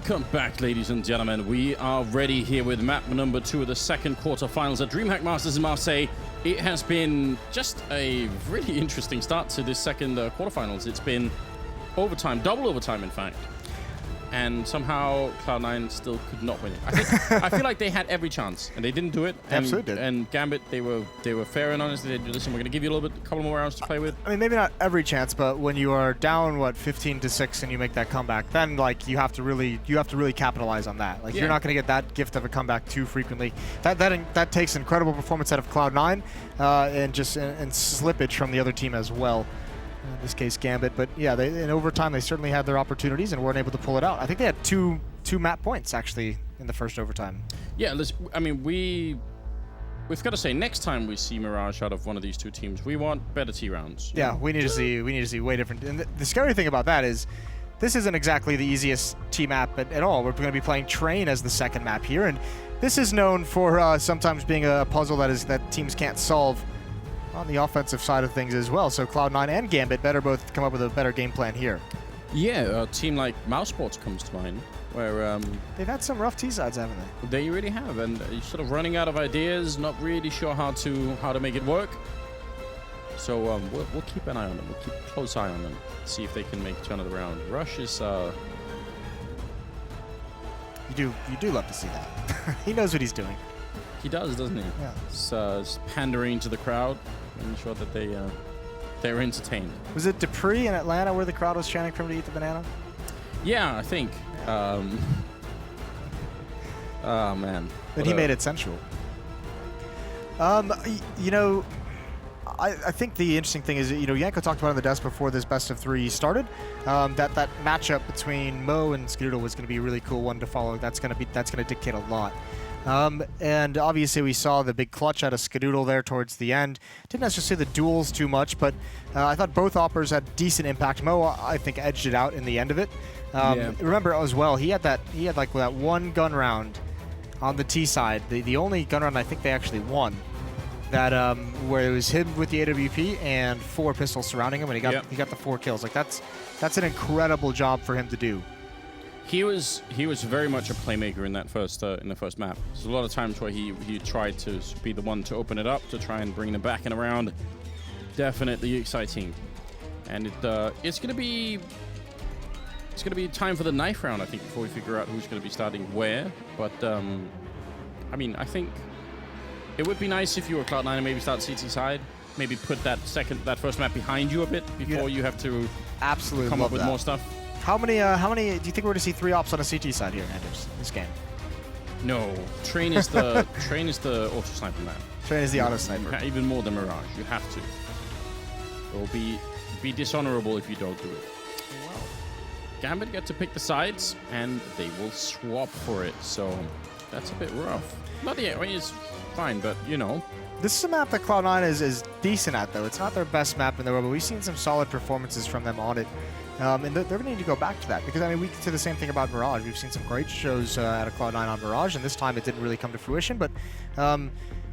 Welcome back, ladies and gentlemen. We are ready here with map number 2 of the second quarterfinals at DreamHack Masters in Marseille. It has been just a really interesting start to this second quarterfinals. It's been overtime, double overtime, in fact. And somehow Cloud9 still could not win it. I feel like they had every chance, and they didn't do it. And, Absolutely did. And Gambit, they were fair and honest. They said, listen, we're going to give you a couple more rounds to play with. I mean, maybe not every chance, but when you are down, what, 15-6, and you make that comeback, then like you have to really capitalize on that. Like you're not going to get that gift of a comeback too frequently. That takes incredible performance out of Cloud9, and slippage from the other team as well. In this case, Gambit, but yeah, in overtime they certainly had their opportunities and weren't able to pull it out. I think they had two map points actually in the first overtime. Yeah, I mean, we've got to say, next time we see Mirage out of one of these two teams, we want better T rounds. Yeah, we need to see way different. And the scary thing about that is, this isn't exactly the easiest T map at all. We're going to be playing Train as the second map here, and this is known for sometimes being a puzzle that teams can't solve on the offensive side of things as well. So Cloud9 and Gambit better both come up with a better game plan here. Yeah, a team like Mouse Sports comes to mind, where they've had some rough T-sides, haven't they? They really have, and you're sort of running out of ideas, not really sure how to make it work. So we'll keep an eye on them. We'll keep a close eye on them, see if they can turn it around. Rush is you do love to see that. He knows what he's doing. He does, doesn't he? Yeah. It's pandering to the crowd, ensure that they're entertained. Was it Dupree in Atlanta where the crowd was chanting for him to eat the banana? Yeah, I think. Yeah. Oh man. But he made it sensual. You know, I think the interesting thing is, you know, Yanko talked about on the desk before this best of 3 started, that matchup between Mo and Skadoodle was going to be a really cool one to follow. That's going to dictate a lot. And obviously we saw the big clutch out of Skadoodle there towards the end. Didn't necessarily see the duels too much, but I thought both oppers had decent impact. Mo, I think, edged it out in the end of it. Remember as well, he had like that one gun round on the T side, the only gun round I think they actually won. That where it was him with the AWP and 4 pistols surrounding him, and he got the 4 kills. Like that's an incredible job for him to do. He was very much a playmaker in that first map. There's a lot of times where he tried to be the one to open it up, to try and bring them back and around. Definitely exciting, and it's gonna be time for the knife round, I think, before we figure out who's gonna be starting where. But I mean, I think it would be nice if you were Cloud9 and maybe start CT side. Maybe put that first map behind you a bit before you have to come up with more stuff. How many do you think we're going to see 3 ops on a CT side here, Anders, this game? No. Train is the auto sniper man. Train is the auto sniper. Even more than Mirage. You have to. It will be dishonorable if you don't do it. Wow. Gambit get to pick the sides, and they will swap for it. So that's a bit rough. Not yet. I mean, it's fine, but you know. This is a map that Cloud9 is decent at, though. It's not their best map in the world, but we've seen some solid performances from them on it. And they're going to need to go back to that, because I mean, we can say the same thing about Mirage. We've seen some great shows out of Cloud9 on Mirage, and this time it didn't really come to fruition. But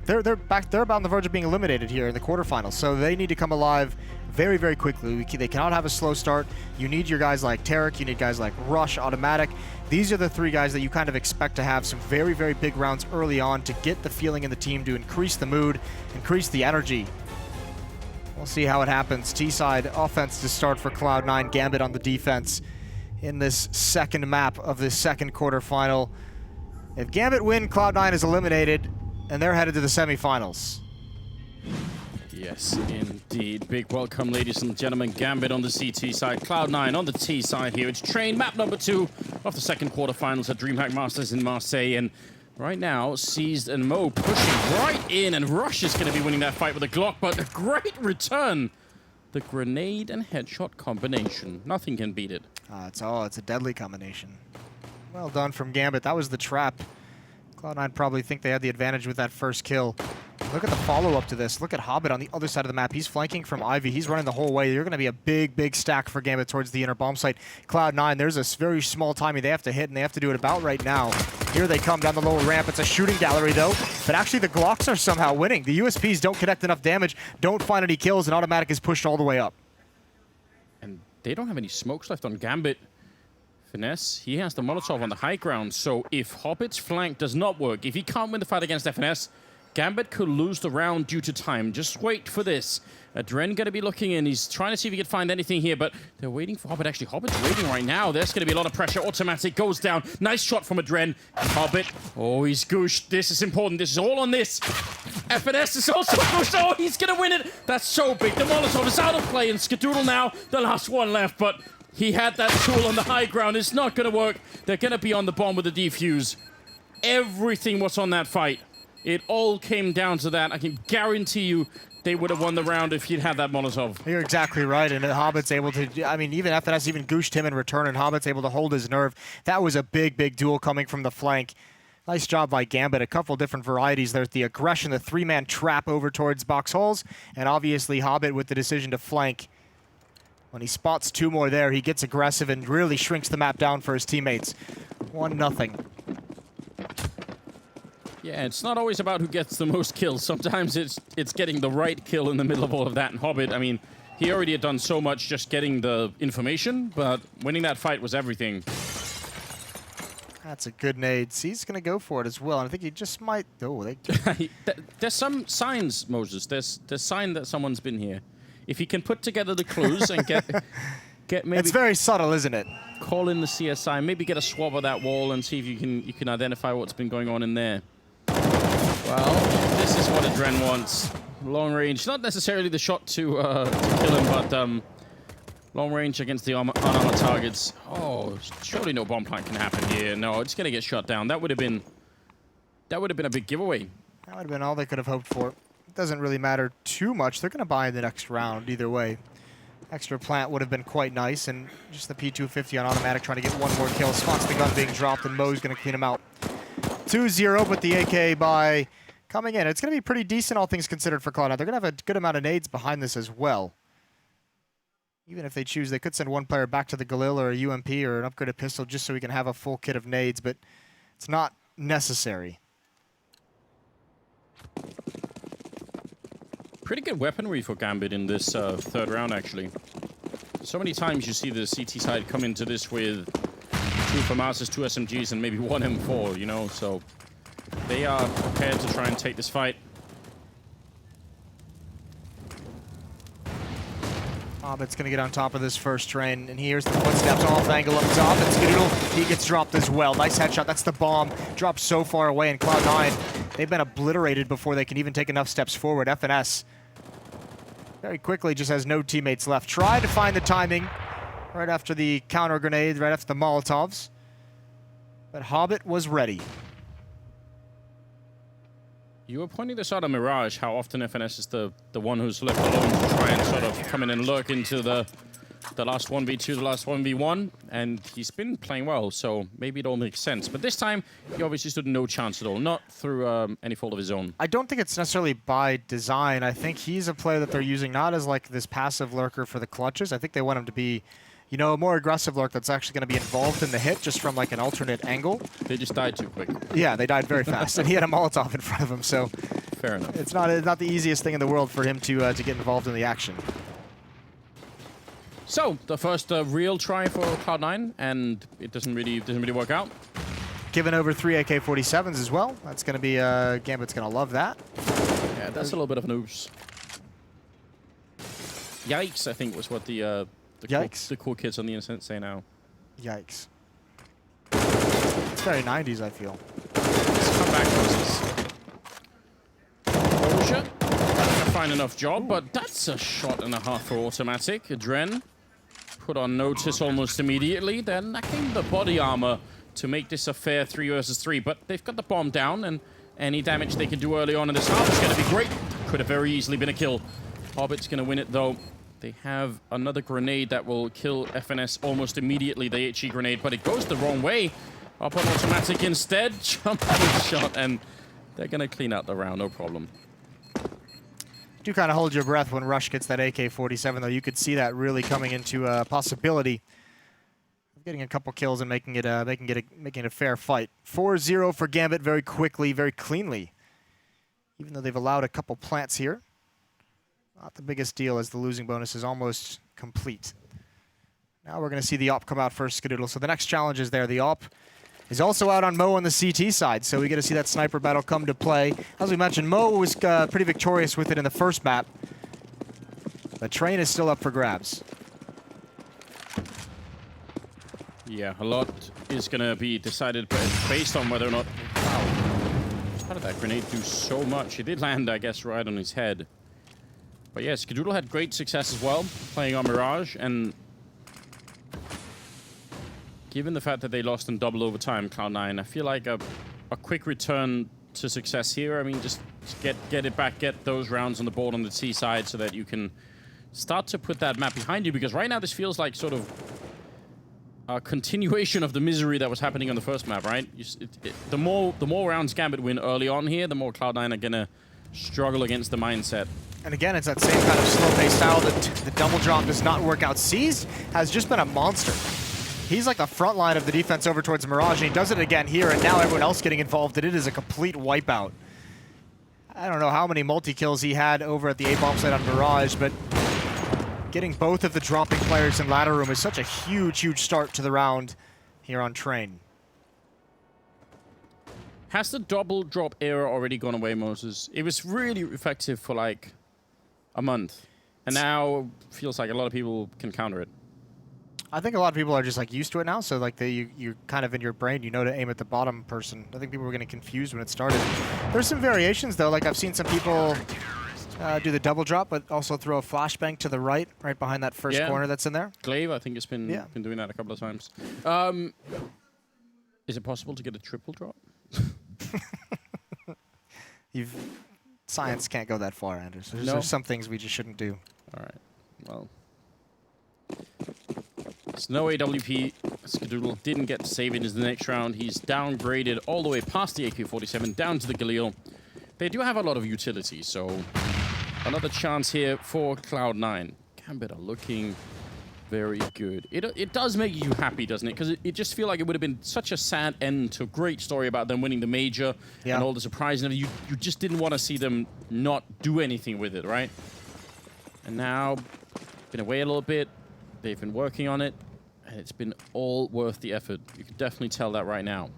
they're about on the verge of being eliminated here in the quarterfinals, so they need to come alive very, very quickly. They cannot have a slow start. You need your guys like Tarek. You need guys like Rush, Automatic. These are the 3 guys that you kind of expect to have some very, very big rounds early on to get the feeling in the team, to increase the mood, increase the energy. We'll see how it happens. T-side offense to start for Cloud9. Gambit on the defense in this second map of this second quarterfinal. If Gambit win, Cloud9 is eliminated, and they're headed to the semifinals. Yes, indeed. Big welcome, ladies and gentlemen. Gambit on the CT side, Cloud9 on the T side here. It's Train, map number 2 of the second quarterfinals at DreamHack Masters in Marseille. And right now, Seized and Mo pushing right in, and Rush is going to be winning that fight with a Glock, but a great return. The grenade and headshot combination. Nothing can beat it. It's a deadly combination. Well done from Gambit. That was the trap. Cloud9 probably think they had the advantage with that first kill. Look at the follow-up to this. Look at Hobbit on the other side of the map. He's flanking from Ivy. He's running the whole way. You're going to be a big, big stack for Gambit towards the inner bomb site. Cloud9, there's a very small timing they have to hit, and they have to do it about right now. Here they come down the lower ramp. It's a shooting gallery, though. But actually, the Glocks are somehow winning. The USPs don't connect enough damage, don't find any kills, and Automatic is pushed all the way up. And they don't have any smokes left on Gambit. FNS, he has the Molotov on the high ground, so if Hobbit's flank does not work, if he can't win the fight against FNS, Gambit could lose the round due to time. Just wait for this. Dren going to be looking in. He's trying to see if he can find anything here, but they're waiting for Hobbit. Actually, Hobbit's waiting right now. There's going to be a lot of pressure. Automatic goes down. Nice shot from Adren. And Hobbit, oh, he's gooshed. This is important. This is all on this. FNS is also gooshed. Oh, he's going to win it. That's so big. The Molotov is out of play, and Skadoodle now, the last one left, but he had that tool on the high ground. It's not going to work. They're going to be on the bomb with the defuse. Everything was on that fight. It all came down to that. I can guarantee you they would have won the round if he'd had that Molotov. You're exactly right, and Hobbit's able to, I mean, even FNS even gooshed him in return, and Hobbit's able to hold his nerve. That was a big, big duel coming from the flank. Nice job by Gambit. A couple different varieties. There's the aggression, the three-man trap over towards box holes, and obviously Hobbit with the decision to flank. When he spots two more there, he gets aggressive and really shrinks the map down for his teammates. 1-0. Yeah, it's not always about who gets the most kills. Sometimes it's getting the right kill in the middle of all of that. And Hobbit, I mean, he already had done so much just getting the information, but winning that fight was everything. That's a good nade. He's going to go for it as well. And I think he just might... Oh, there's some signs, Moses. There's sign that someone's been here. If he can put together the clues and get maybe... It's very subtle, isn't it? Call in the CSI, maybe get a swab of that wall and see if you can identify what's been going on in there. Well, this is what Adren wants. Long range, not necessarily the shot to kill him, but long range against the unarmored targets. Oh, surely no bomb plant can happen here. No, it's gonna get shut down. That would have been a big giveaway. That would have been all they could have hoped for. It doesn't really matter too much. They're gonna buy in the next round either way. Extra plant would have been quite nice, and just the P250 on automatic trying to get one more kill. Spots the gun being dropped, and Mo's gonna clean him out. 2-0, but the AK by coming in. It's going to be pretty decent, all things considered, for Cloud9. They're going to have a good amount of nades behind this as well. Even if they choose, they could send one player back to the Galil or a UMP or an upgraded pistol just so we can have a full kit of nades, but it's not necessary. Pretty good weaponry for Gambit in this third round, actually. So many times you see the CT side come into this with 2 FAMASs, 2 SMGs, and maybe 1 M4, you know, so they are prepared to try and take this fight. Hobbit's going to get on top of this first train, and here's the footsteps off angle up top, and Skadoodle, he gets dropped as well. Nice headshot, that's the bomb. Dropped so far away, and Cloud9, they've been obliterated before they can even take enough steps forward. FNS very quickly just has no teammates left. Try to find the timing right after the counter grenade, right after the Molotovs. But Hobbit was ready. You were pointing this out on Mirage, how often FNS is the one who's left alone to try and sort of come in and lurk into the last 1v2, the last 1v1, and he's been playing well, so maybe it all makes sense. But this time, he obviously stood no chance at all, not through any fault of his own. I don't think it's necessarily by design. I think he's a player that they're using not as like this passive lurker for the clutches. I think they want him to be, you know, a more aggressive lurk that's actually going to be involved in the hit just from like an alternate angle. They just died too quick. Yeah, they died very fast, and he had a Molotov in front of him, so fair enough. It's not the easiest thing in the world for him to get involved in the action. So the first real try for Cloud9, and it doesn't really work out. Given over 3 AK-47s as well. That's going to be Gambit's going to love that. Yeah, that's a little bit of an oops. Yikes! I think was what the cool kids on the internet say now. Yikes. It's very 90s, I feel. Let's come back, Moses. Closure. Not gonna find enough job, but that's a shot and a half for automatic. Adren put on notice almost immediately. They're lacking the body armor to make this a fair 3 versus 3, but they've got the bomb down, and any damage they can do early on in this half is going to be great. Could have very easily been a kill. Hobbit's going to win it, though. They have another grenade that will kill FNS almost immediately, the HE grenade, but it goes the wrong way. Up on automatic instead. Jump shot, and they're going to clean out the round, no problem. Do kind of hold your breath when Rush gets that AK-47, though. You could see that really coming into a possibility of getting a couple kills and making it a fair fight. 4-0 for Gambit very quickly, very cleanly. Even though they've allowed a couple plants here. Not the biggest deal as the losing bonus is almost complete. Now we're going to see the AWP come out first, Skadoodle. So the next challenge is there. The AWP is also out on Mo on the CT side, so we get to see that sniper battle come to play. As we mentioned, Mo was pretty victorious with it in the first map. The train is still up for grabs. Yeah, a lot is going to be decided based on whether or not... Wow. How did that grenade do so much? It did land, I guess, right on his head. But yeah, Skadoodle had great success as well, playing on Mirage, and given the fact that they lost in double overtime, Cloud9, I feel like a quick return to success here. I mean, just get it back, get those rounds on the board on the T side so that you can start to put that map behind you, because right now this feels like sort of a continuation of the misery that was happening on the first map, right? The more rounds Gambit win early on here, the more Cloud9 are gonna struggle against the mindset. And again, it's that same kind of slow-paced style that the double drop does not work out. Seized has just been a monster. He's like the front line of the defense over towards Mirage, and he does it again here, and now everyone else getting involved, and it is a complete wipeout. I don't know how many multi-kills he had over at the A-bomb site on Mirage, but getting both of the dropping players in ladder room is such a huge, huge start to the round here on Train. Has the double drop era already gone away, Moses? It was really effective for like a month, and now feels like a lot of people can counter it. I think a lot of people are just like used to it now, so like you kind of in your brain, you know to aim at the bottom person. I think people were getting confused when it started. There's some variations though, like I've seen some people do the double drop, but also throw a flashbang to the right behind that first corner that's in there. Glaive, I think, has been doing that a couple of times. Is it possible to get a triple drop? Science can't go that far, Anders. There's some things we just shouldn't do. All right. Well, it's no AWP. Skadoodle didn't get to save it in the next round. He's downgraded all the way past the AK-47, down to the Galil. They do have a lot of utility, so another chance here for Cloud9. Gambit are looking very good. It does make you happy, doesn't it? Because it just feels like it would have been such a sad end to a great story about them winning the major and all the surprise. And you just didn't want to see them not do anything with it, right? And now, been away a little bit. They've been working on it, and it's been all worth the effort. You can definitely tell that right now.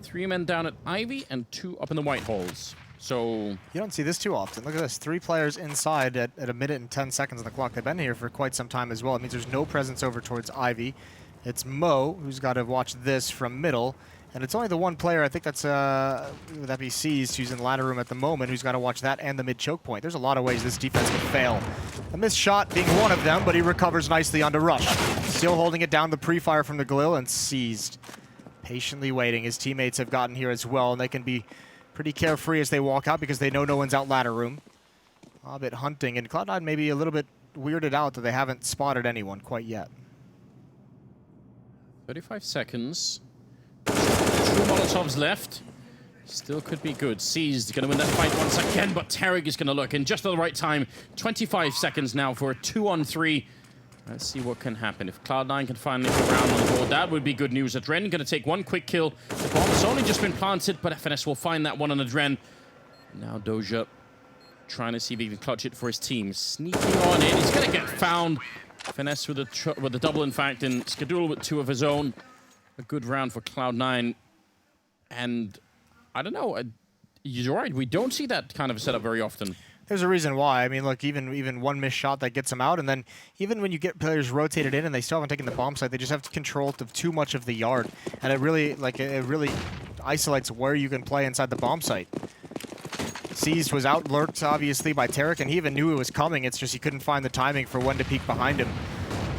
3 men down at Ivy and 2 up in the white holes. So you don't see this too often. Look at this. 3 players inside at 1 minute and 10 seconds on the clock. They've been here for quite some time as well. It means there's no presence over towards Ivy. It's Mo who's got to watch this from middle. And it's only the one player, I think that's, that be Seized, who's in ladder room at the moment, who's got to watch that and the mid choke point. There's a lot of ways this defense could fail. A missed shot being one of them, but he recovers nicely onto Rush. Still holding it down, the pre-fire from the Galil, and Seized. Patiently waiting. His teammates have gotten here as well, and they can be pretty carefree as they walk out because they know no one's out ladder room. A bit hunting, and Cloud9 may be a little bit weirded out that they haven't spotted anyone quite yet. 35 seconds. 2 Molotovs left. Still could be good. Seized going to win that fight once again, but Tarek is going to look in just at the right time. 25 seconds now for a 2-on-3. Let's see what can happen. If Cloud9 can finally get around on the board, that would be good news. Adren going to take 1 quick kill. The bomb's only just been planted, but FNS will find that one on Adren. Now Doja trying to see if he can clutch it for his team. Sneaking on in. He's going to get found. FNS with the double, in fact, and Skadoodle with 2 of his own. A good round for Cloud9. And I don't know. You're right. We don't see that kind of setup very often. There's a reason why. I mean, look, even one missed shot that gets them out, and then even when you get players rotated in and they still haven't taken the bomb site, they just have control of too much of the yard, and it really isolates where you can play inside the bomb site. Seized was out lurked obviously by Tarek, and he even knew it was coming. It's just he couldn't find the timing for when to peek behind him.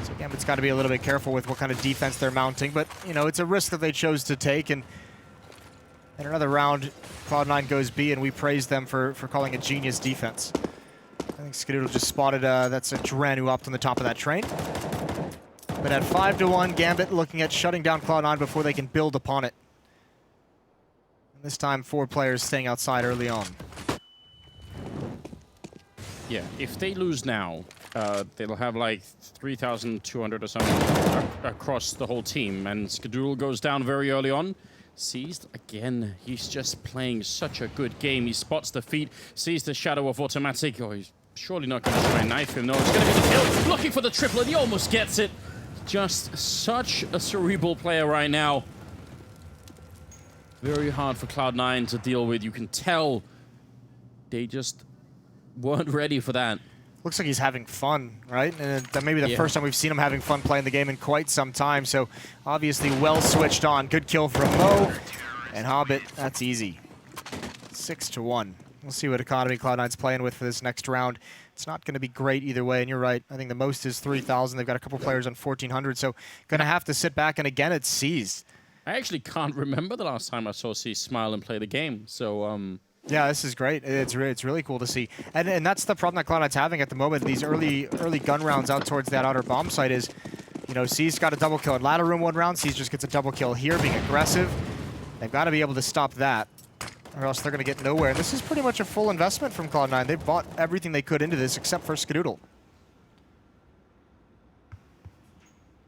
So Gambit's got to be a little bit careful with what kind of defense they're mounting, but you know, it's a risk that they chose to take. And in another round, Cloud9 goes B, and we praise them for calling a genius defense. I think Skadoodle just spotted, that's a Dren who upped on the top of that train. But at 5-1, Gambit looking at shutting down Cloud9 before they can build upon it. And this time, 4 players staying outside early on. Yeah, if they lose now, they'll have like 3,200 or something across the whole team, and Skadoodle goes down very early on. Seized again. He's just playing such a good game. He spots the feet, sees the shadow of automatic. Oh, he's Surely not going to try and knife him. No, it's going to be the kill. Looking for the triplet. He almost gets it. Just such a cerebral player right now. Very hard for Cloud9 to deal with. You can tell they just weren't ready for that. Looks like he's having fun, right? And maybe the first time we've seen him having fun playing the game in quite some time. So obviously well switched on. Good kill from Mo. And Hobbit, that's easy. 6-1. We'll see what economy Cloud9's playing with for this next round. It's not going to be great either way, and you're right. I think the most is 3,000. They've got a couple players on 1,400, so going to have to sit back, and again, it's Seized. I actually can't remember the last time I saw Seized smile and play the game, so... Yeah, this is great. It's really cool to see. And that's the problem that Cloud9's having at the moment. These early gun rounds out towards that outer bomb site is, you know, Seized got a double kill in ladder room one round. Seized just gets a double kill here, being aggressive. They've got to be able to stop that, or else they're going to get nowhere. And this is pretty much a full investment from Cloud9. They've bought everything they could into this except for Skadoodle.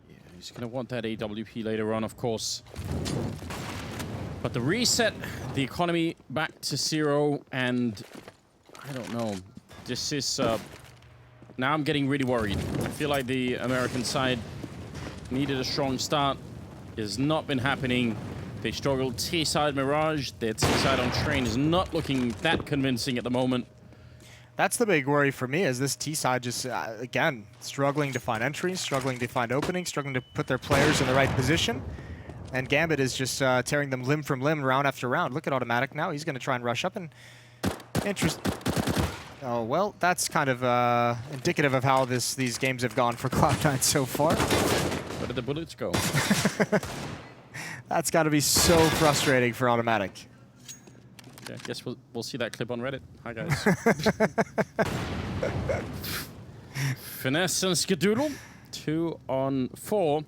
Yeah, he's going to want that AWP later on, of course. But the reset, the economy back to 0, and I don't know. This is... now I'm getting really worried. I feel like the American side needed a strong start. It has not been happening. They struggled T-side Mirage. Their T-side on Train is not looking that convincing at the moment. That's the big worry for me, is this T-side just, again, struggling to find entries, struggling to find openings, struggling to put their players in the right position. And Gambit is just tearing them limb from limb, round after round. Look at Automatic now. He's going to try and rush up and... Oh, well, that's kind of indicative of how these games have gone for Cloud9 so far. Where did the bullets go? That's got to be so frustrating for Automatic. Okay, I guess we'll see that clip on Reddit. Hi, guys. Finesse and Skadoodle. 2 on 4.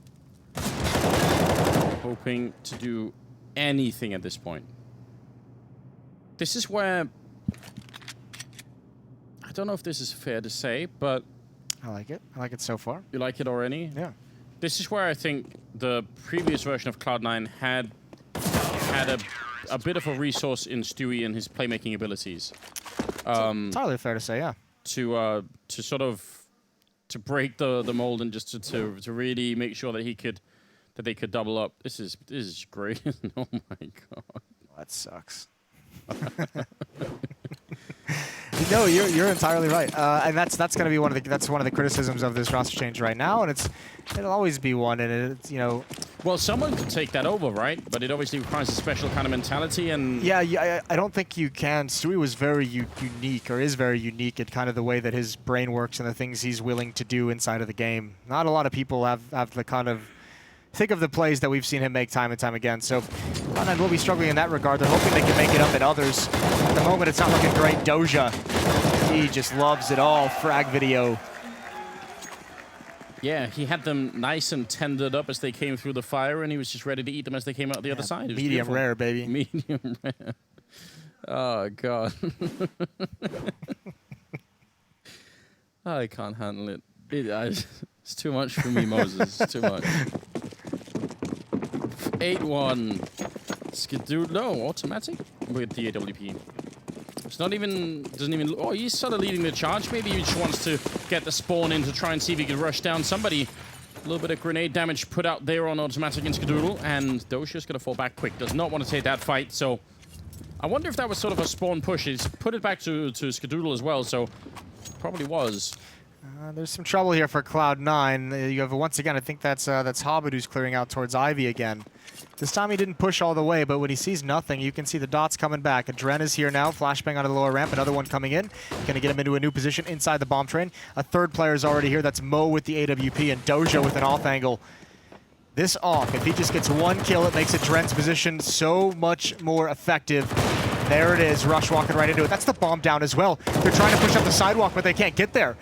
Hoping to do anything at this point. This is where... I don't know if this is fair to say, but... I like it. I like it so far. You like it already? Yeah. This is where I think the previous version of Cloud9 had a bit of a resource in Stewie and his playmaking abilities. Entirely fair to say, yeah. To sort of break the mold and just to really make sure that they could double up. This is great. Oh my god. That sucks. No, you're entirely right, and that's going to be one of the criticisms of this roster change right now, and it'll always be one, and it's, you know. Well, someone could take that over, right? But it obviously requires a special kind of mentality, and yeah, I don't think you can. Stewie was very unique, or is very unique in kind of the way that his brain works and the things he's willing to do inside of the game. Not a lot of people have the kind of think of the plays that we've seen him make time and time again. So Cloud9 will be struggling in that regard. They're hoping they can make it up in others. At the moment, it's not looking great. Doja, he just loves it all. Frag video. Yeah, he had them nice and tendered up as they came through the fire, and he was just ready to eat them as they came out the other side. It was medium beautiful. Rare, baby. Medium rare. Oh, God. I can't handle it. It's too much for me, Moses. It's too much. 8-1. Skadoodle. No, automatic with the AWP. It's not even... Doesn't even... Oh, he's sort of leading the charge. Maybe he just wants to get the spawn in to try and see if he can rush down somebody. A little bit of grenade damage put out there on automatic and Skadoodle. And Dosha's going to fall back quick. Does not want to take that fight. So I wonder if that was sort of a spawn push. He's put it back to Skadoodle as well. So probably was. There's some trouble here for Cloud9. You have, once again, I think that's Hobbit who's clearing out towards Ivy again. This time he didn't push all the way, but when he sees nothing, you can see the dots coming back. Adren is here now, flashbang onto the lower ramp, another one coming in. Gonna get him into a new position inside the bomb train. A third player is already here, that's Mo with the AWP and Doja with an off angle. This off, if he just gets one kill, it makes Adren's position so much more effective. There it is, Rush walking right into it. That's the bomb down as well. They're trying to push up the sidewalk, but they can't get there.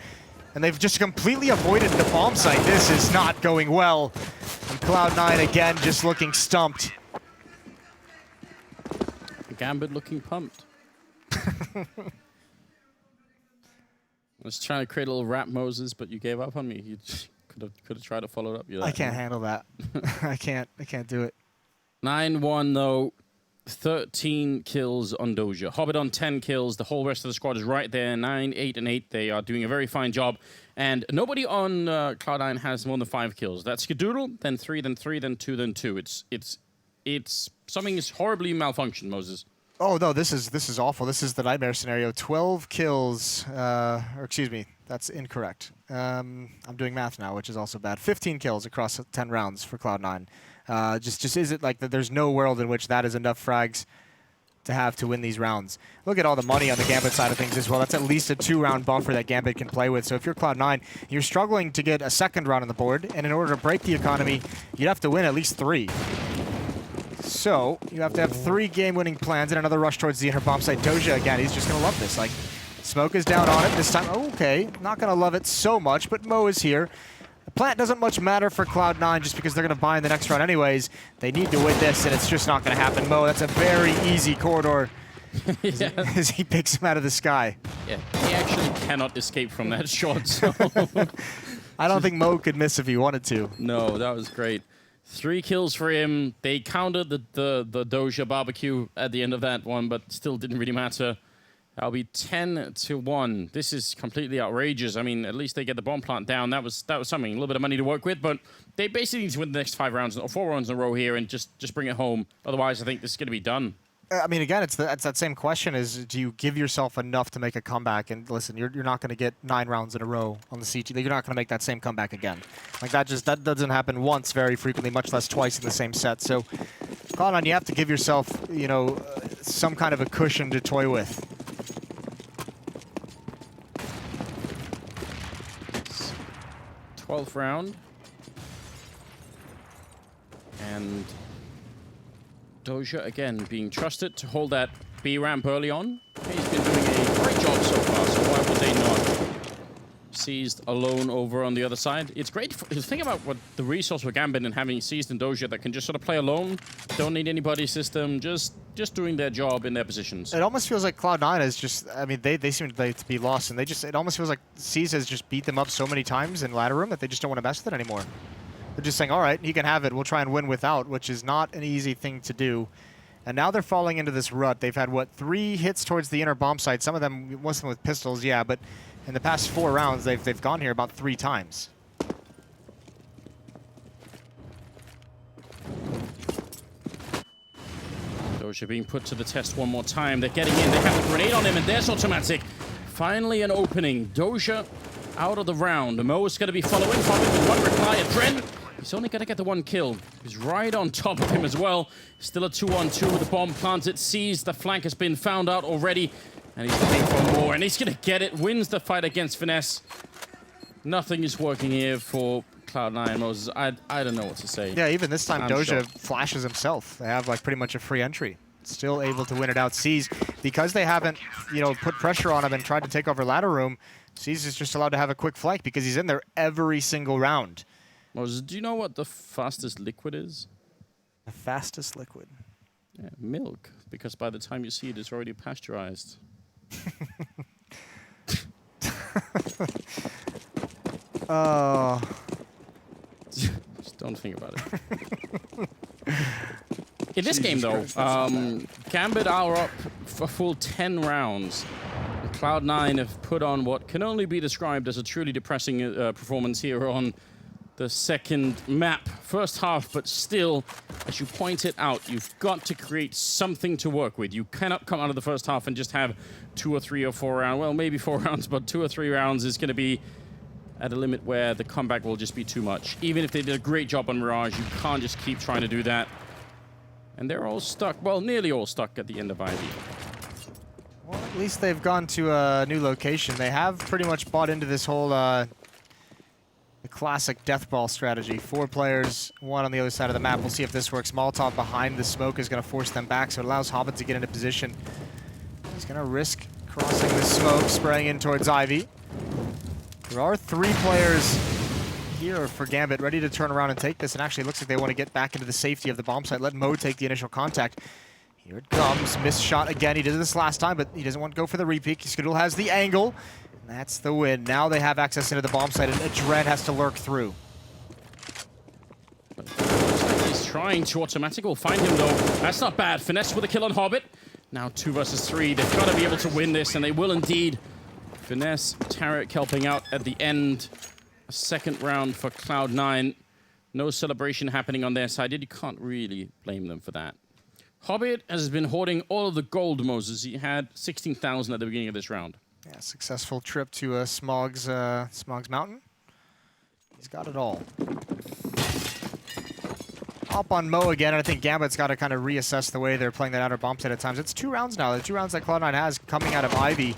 And they've just completely avoided the bomb site. This is not going well. And Cloud9 again just looking stumped. Gambit looking pumped. I was trying to create a little rap, Moses, but you gave up on me. You could have tried to follow it up. I can't handle that. I can't do it. 9-1 though. 13 kills on Doja. Hobbit on 10 kills. The whole rest of the squad is right there. 9, 8, and 8. They are doing a very fine job. And nobody on Cloud9 has more than 5 kills. That's Skadoodle, then 3, then 3, then 2, then 2. It's something is horribly malfunctioned, Moses. Oh no, this is awful. This is the nightmare scenario. 12 kills, or excuse me, that's incorrect. I'm doing math now, which is also bad. 15 kills across 10 rounds for Cloud9. Just is it like that? There's no world in which that is enough frags to have to win these rounds. Look at all the money on the Gambit side of things as well. That's at least a 2-round buffer that Gambit can play with. So if you're Cloud9, you're struggling to get a second round on the board, and in order to break the economy, you'd have to win at least 3. So you have to have 3 game-winning plans and another rush towards the inner bomb site. Doja, again, he's just going to love this. Like, smoke is down on it this time. Okay, not going to love it so much, but Mo is here. The plant doesn't much matter for Cloud9 just because they're going to buy in the next round anyways. They need to win this, and it's just not going to happen. Mo, that's a very easy corridor as he picks him out of the sky. Yeah, he actually cannot escape from that shot. So. I don't think Mo could miss if he wanted to. No, that was great. 3 kills for him. They countered the Doja barbecue at the end of that one, but still didn't really matter. That'll be 10-1. This is completely outrageous. I mean, at least they get the bomb plant down. That was something. A little bit of money to work with, but they basically need to win the next 5 rounds or 4 rounds in a row here and just bring it home. Otherwise, I think this is going to be done. I mean, again, it's that same question: is do you give yourself enough to make a comeback? And listen, you're not going to get 9 rounds in a row on the CT. You're not going to make that same comeback again. Like that doesn't happen once very frequently, much less twice in the same set. So, Cloud9, you have to give yourself, you know, some kind of a cushion to toy with. 12th round. And Doja, again, being trusted to hold that B ramp early on. He's been doing a great job so far, so why would they not? Seized alone over on the other side. It's great. Think about what the resource for Gambit and having Seized and Doja that can just sort of play alone. Don't need anybody's system. Just doing their job in their positions. It almost feels like Cloud9 is just, I mean, they seem to be lost, and it almost feels like Seized has just beat them up so many times in ladder room that they just don't want to mess with it anymore. They're just saying, all right, he can have it. We'll try and win without, which is not an easy thing to do. And now they're falling into this rut. They've had, what, 3 hits towards the inner bomb site. Some of them, most of them with pistols, yeah, but in the past 4 rounds, they've gone here about 3 times. Doja being put to the test one more time. They're getting in. They have a grenade on him, and there's automatic. Finally an opening. Doja out of the round. Mo is going to be following with 1 reply. And Dren, he's only going to get the 1 kill. He's right on top of him as well. Still a 2-on-2 with the bomb planted. Sees the flank has been found out already. And he's looking for more. And he's going to get it. Wins the fight against Finesse. Nothing is working here for Cloud9, Moses. I don't know what to say. Yeah, even this time, Doja shocked. flashes himself. They have like pretty much a free entry. Still able to win it out. Sees, because they haven't, you know, put pressure on him and tried to take over ladder room, Sees is just allowed to have a quick flank because he's in there every single round. Moses, do you know what the fastest liquid is? The fastest liquid? Yeah, milk. Because by the time you see it, it's already pasteurized. Oh. Just don't think about it. In this game, though, Gambit are up for a full 10 rounds. Cloud9 have put on what can only be described as a truly depressing performance here on the second map. First half, but still, as you pointed out, you've got to create something to work with. You cannot come out of the first half and just have 2 or 3 or 4 rounds. Well, maybe 4 rounds, but 2 or 3 rounds is going to be at a limit where the comeback will just be too much. Even if they did a great job on Mirage, you can't just keep trying to do that. And they're all stuck, well, nearly all stuck at the end of Ivy. Well, at least they've gone to a new location. They have pretty much bought into this whole the classic death ball strategy. 4 players, 1 on the other side of the map. We'll see if this works. Molotov behind the smoke is going to force them back, so it allows Hobbit to get into position. He's going to risk crossing the smoke, spraying in towards Ivy. There are 3 players here for Gambit ready to turn around and take this, and actually looks like they want to get back into the safety of the bomb site. Let Mo take the initial contact. Here it comes. Missed shot again. He did this last time, but he doesn't want to go for the repeat. Skadoodle has the angle. And that's the win. Now they have access into the bomb site, and Dren has to lurk through. He's trying to automatic. We'll find him, though. That's not bad. Finesse with a kill on Hobbit. Now 2 versus 3. They've got to be able to win this, and they will indeed. Finesse, Tarek helping out at the end. A second round for Cloud9. No celebration happening on their side. You can't really blame them for that. Hobbit has been hoarding all of the gold, Moses. He had 16,000 at the beginning of this round. Yeah, successful trip to Smog's Mountain. He's got it all. Hop on Mo again, and I think Gambit's got to kind of reassess the way they're playing that outer bomb set at times. It's 2 rounds now. The 2 rounds that Cloud9 has coming out of Ivy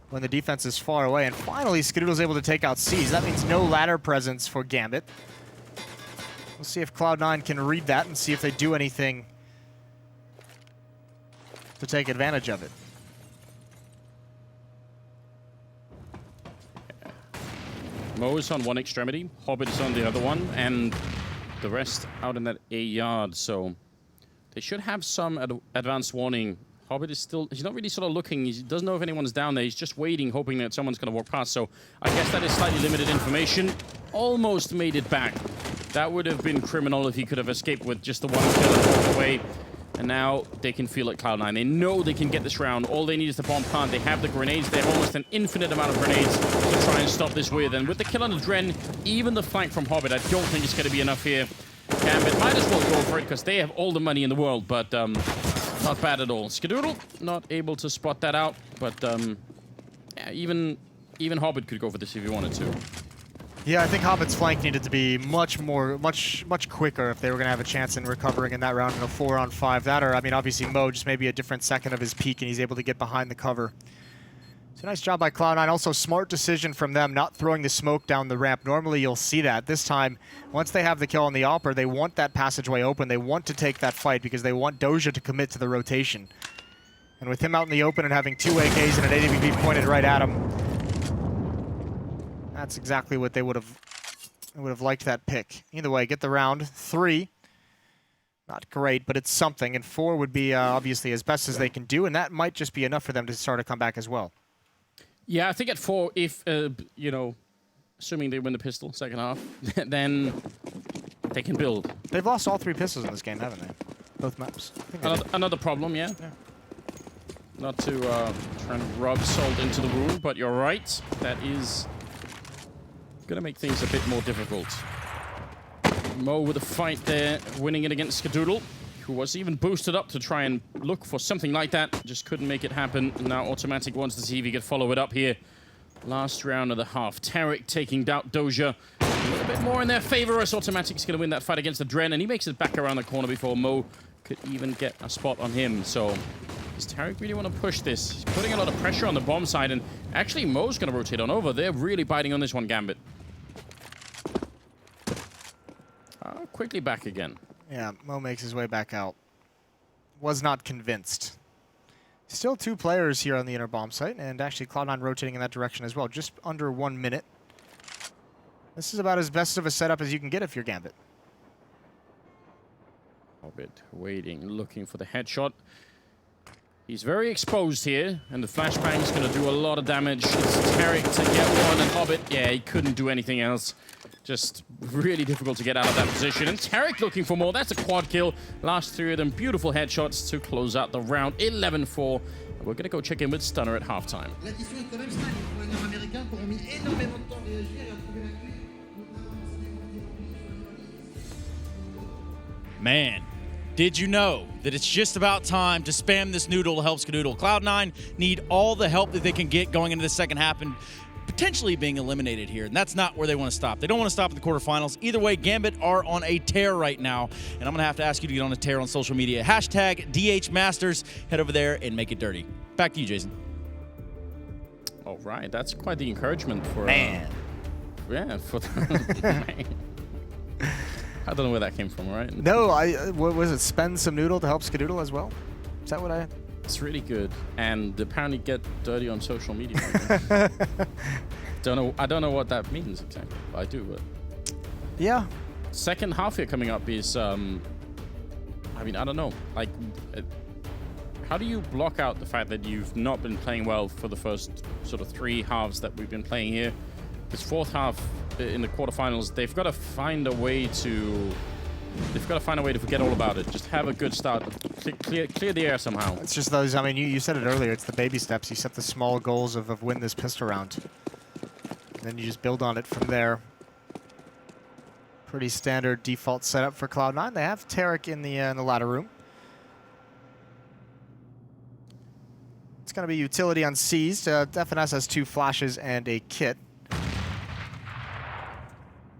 when the defense is far away. And finally, Skadoodle's able to take out C's. That means no ladder presence for Gambit. We'll see if Cloud9 can read that and see if they do anything to take advantage of it. Mo is on one extremity, Hobbit is on the other one, and the rest out in that A yard. So they should have some advanced warning. Hobbit is still, he's not really sort of looking. He doesn't know if anyone's down there. He's just waiting, hoping that someone's going to walk past. So I guess that is slightly limited information. Almost made it back. That would have been criminal if he could have escaped with just the 1 kill and walked away. And now they can feel it, Cloud9. They know they can get this round. All they need is the bomb plant. They have the grenades. They have almost an infinite amount of grenades to try and stop this with. And with the kill on the Dren, even the flank from Hobbit, I don't think it's going to be enough here. Gambit might as well go for it because they have all the money in the world, but not bad at all. Skadoodle not able to spot that out, but yeah, even Hobbit could go for this if he wanted to. Yeah, I think Hobbit's flank needed to be much quicker if they were going to have a chance in recovering in that round in a 4-on-5. That, or, I mean, obviously Mo, just maybe a different second of his peak, and he's able to get behind the cover. So nice job by Cloud9. Also, smart decision from them, not throwing the smoke down the ramp. Normally, you'll see that. This time, once they have the kill on the Opera, they want that passageway open. They want to take that fight because they want Doja to commit to the rotation. And with him out in the open and having 2 AKs and an AWP pointed right at him, that's exactly what they would have liked that pick. Either way, get the round. 3, not great, but it's something. And 4 would be obviously as best as they can do, and that might just be enough for them to start a comeback as well. Yeah, I think at 4, if you know, assuming they win the pistol second half, then they can build. They've lost all 3 pistols in this game, haven't they? Both maps. Another problem, yeah. Not to try and rub salt into the wound, but you're right. That is going to make things a bit more difficult. Mo with a fight there, winning it against Skadoodle, who was even boosted up to try and look for something like that. Just couldn't make it happen. Now automatic wants to see if he could follow it up here. Last round of the half. Tarek taking out Doja. A little bit more in their favor as automatic's going to win that fight against the Dren, and he makes it back around the corner before Mo could even get a spot on him. So does Tarek really want to push this? He's putting a lot of pressure on the bomb side, and actually Mo's going to rotate on over. They're really biting on this one, Gambit. Quickly back again. Yeah, Mo makes his way back out. Was not convinced. Still 2 players here on the inner bomb site, and actually Cloud9 rotating in that direction as well. Just under 1 minute. This is about as best of a setup as you can get if you're Gambit. Hobbit waiting, looking for the headshot. He's very exposed here, and the flashbang is going to do a lot of damage. It's Tarek to get one, and Hobbit, yeah, he couldn't do anything else. Just really difficult to get out of that position. And Tarek looking for more. That's a quad kill. Last 3 of them, beautiful headshots to close out the round. 11-4. And we're going to go check in with Stunner at halftime. Man, did you know that it's just about time to spam this noodle to help Skadoodle? Cloud9 need all the help that they can get going into the second half and potentially being eliminated here, and that's not where they want to stop. They don't want to stop in the quarterfinals. Either way, Gambit are on a tear right now, and I'm going to have to ask you to get on a tear on social media. Hashtag DHMasters. Head over there and make it dirty. Back to you, Jason. All right, that's quite the encouragement for... Man. Yeah, for... I don't know where that came from, right? No, what was it? Spend some noodle to help Skadoodle as well? Is that what I... It's really good, and apparently get dirty on social media. I don't know what that means exactly. I do, but yeah. Second half here coming up is, I mean, I don't know. Like, how do you block out the fact that you've not been playing well for the first sort of 3 halves that we've been playing here? This 4th half in the quarterfinals, they've got to find a way to They've got to find a way to forget all about it. Just have a good start. Clear the air somehow. It's just those, I mean, you said it earlier, it's the baby steps. You set the small goals of win this pistol round. And then you just build on it from there. Pretty standard default setup for Cloud9. They have Tarek in the ladder room. It's going to be utility on Seized. FNS has 2 flashes and a kit.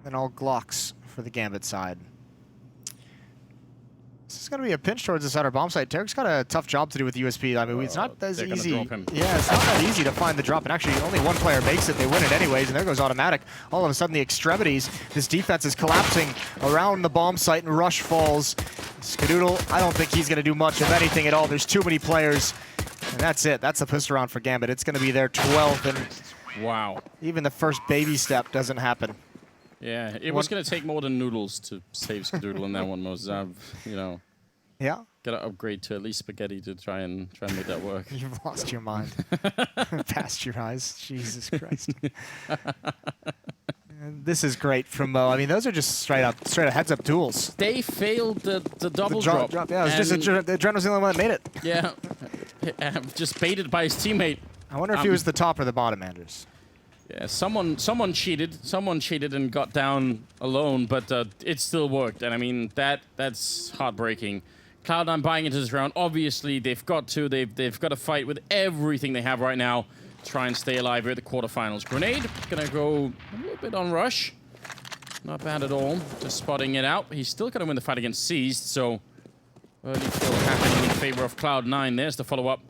Then all Glocks for the Gambit side. This is going to be a pinch towards the center bomb site. Tarek's got a tough job to do with the USP. I mean, it's not as easy. Drop him. Yeah, it's not that easy to find the drop. And actually, only one player makes it. They win it anyways, and there goes automatic. All of a sudden, the extremities. This defense is collapsing around the bomb site, and Rush falls. Skadoodle, I don't think he's going to do much of anything at all. There's too many players. And that's it. That's a pistol round for Gambit. It's going to be their 12th. And wow. Even the first baby step doesn't happen. Yeah, it was going to take more than noodles to save Skadoodle in that one, Moses. You know. Yeah. Gotta upgrade to at least spaghetti to try and make that work. You've lost your mind. Past your eyes. Jesus Christ. This is great from Mo. I mean, those are just straight up heads-up duels. They failed the double drop. Yeah, it was just Adren was the only one that made it. Yeah, just baited by his teammate. I wonder if he was the top or the bottom, Anders. Yeah, someone cheated. Someone cheated and got down alone, but it still worked. And I mean, that's heartbreaking. Cloud9 buying into this round. Obviously, they've got to fight with everything they have right now. Try and stay alive here at the quarterfinals. Grenade gonna go a little bit on Rush. Not bad at all. Just spotting it out. He's still gonna win the fight against Seized, so early kill happening in favor of Cloud9. There's the follow-up.